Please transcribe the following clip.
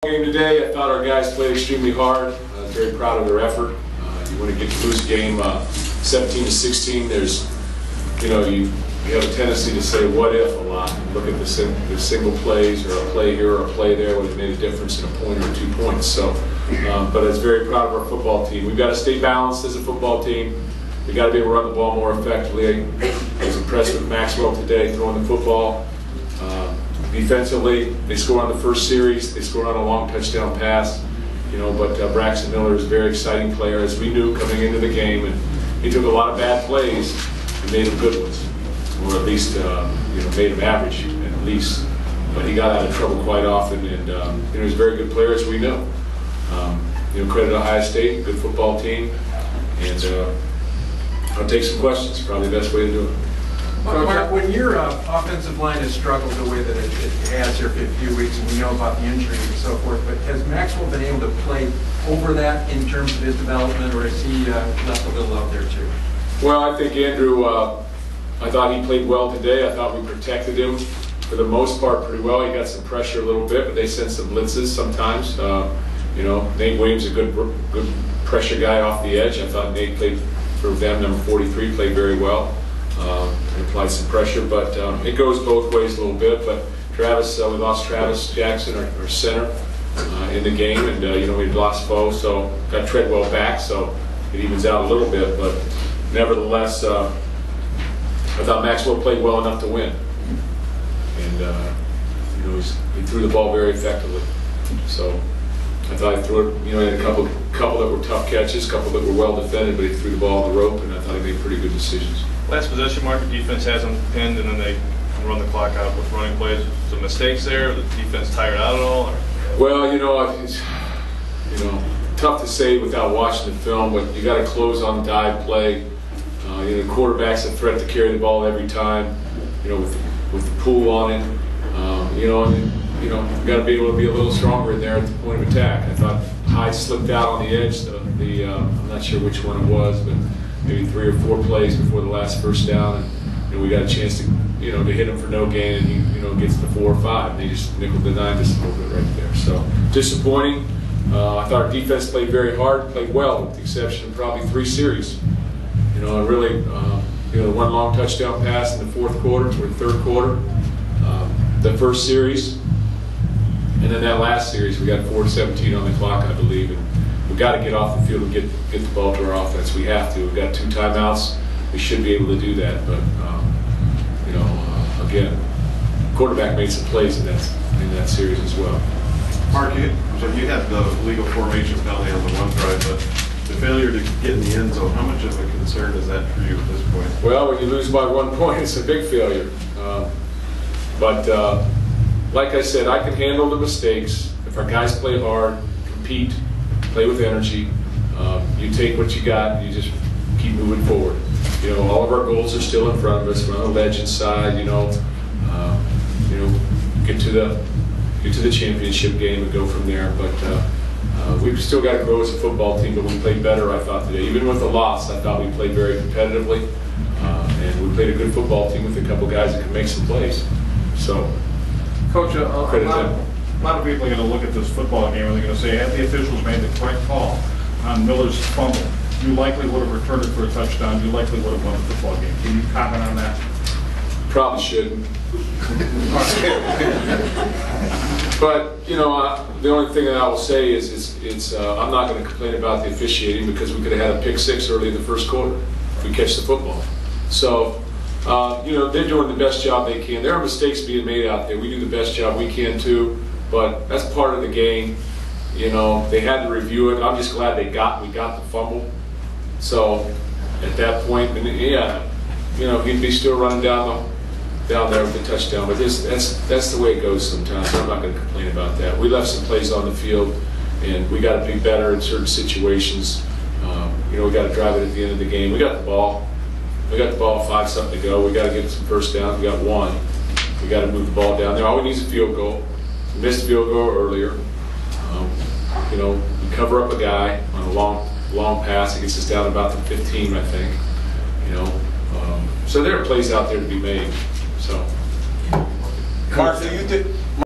Game today, I thought our guys played extremely hard. Very proud of their effort. You want to get to lose a game 17-16. There's, you have a tendency to say what if a lot. Look at the single plays, or a play here or a play there would have made a difference in a point or 2 points. So, but it's very proud of our football team. We've got to stay balanced as a football team. We've got to be able to run the ball more effectively. I was impressed with Maxwell today throwing the football. Defensively, they scored on the first series. They scored on a long touchdown pass. But Braxton Miller is a very exciting player, as we knew coming into the game, and he took a lot of bad plays and made them good ones, or at least made them average at least. But he got out of trouble quite often, and he's a very good player, as we know. Credit Ohio State, good football team, and I'll take some questions. Probably the best way to do it. Mark, when your offensive line has struggled the way that it has here for a few weeks, and we know about the injuries and so forth, but has Maxwell been able to play over that in terms of his development, or is he left a little out there too? Well, I think Andrew, I thought he played well today. I thought we protected him for the most part pretty well. He got some pressure a little bit, but they sent some blitzes sometimes. Nate Williams, a good pressure guy off the edge. I thought Nate played for them, number 43, played very well. Applied some pressure, but it goes both ways a little bit. But Travis, we lost Travis Jackson, our center, in the game, and we lost Foe, so got Treadwell back, so it evens out a little bit. But nevertheless, I thought Maxwell played well enough to win, and he threw the ball very effectively. So I thought he threw it. He had a couple that were tough catches, a couple that were well defended, but he threw the ball on the rope, and I thought he made pretty good decisions. Last possession, Mark, the defense has them pinned, and then they run the clock out with running plays. Some mistakes there. The defense tired out at all? Or? Well, it's tough to say without watching the film, but you got to close on dive play. The quarterback's a threat to carry the ball every time. With the pool on it. You got to be able to be a little stronger in there at the point of attack. I thought Hyde slipped out on the edge. I'm not sure which one it was, but maybe 3 or 4 plays before the last first down, and we got a chance to to hit him for no gain, and he gets to 4 or 5, and they just nickel-denied us a little bit right there. So disappointing. I thought our defense played very hard, played well, with the exception of probably 3 series. And really, the one long touchdown pass in the fourth quarter or the third quarter, the first series, and then that last series we got 4:17 on the clock, I believe. And we've got to get off the field and get the ball to our offense. We have to. We've got 2 timeouts. We should be able to do that. But, again, quarterback made some plays in that series as well. Mark, you had the legal formation penalty on the one drive, but the failure to get in the end zone, how much of a concern is that for you at this point? Well, when you lose by 1 point, it's a big failure. But like I said, I can handle the mistakes. If our guys play hard, compete, play with energy, you take what you got and you just keep moving forward. All of our goals are still in front of us. We're on the legend side, get to the championship game and go from there. But we've still got to grow as a football team, but we played better, I thought, today. Even with the loss, I thought we played very competitively, and we played a good football team with a couple guys that can make some plays. So, Coach, credit them. A lot of people are going to look at this football game and they're going to say, had the officials made the correct call on Miller's fumble, you likely would have returned it for a touchdown, you likely would have won the football game. Can you comment on that? Probably shouldn't. But, the only thing that I will say is I'm not going to complain about the officiating, because we could have had a pick 6 early in the first quarter if we catch the football. So, they're doing the best job they can. There are mistakes being made out there. We do the best job we can too, but that's part of the game. They had to review it. I'm just glad we got the fumble. So at that point, he'd be still running down there with the touchdown. But that's the way it goes sometimes. I'm not going to complain about that. We left some plays on the field, and we got to be better in certain situations. We got to drive it at the end of the game. We got the ball. We got the ball, 5-something to go. We got to get some first downs. We got 1. We got to move the ball down there. All we need is a field goal. We missed a field goal earlier. We cover up a guy on a long pass. It gets us down about the 15, I think. So there are plays out there to be made. So, Mark, do you think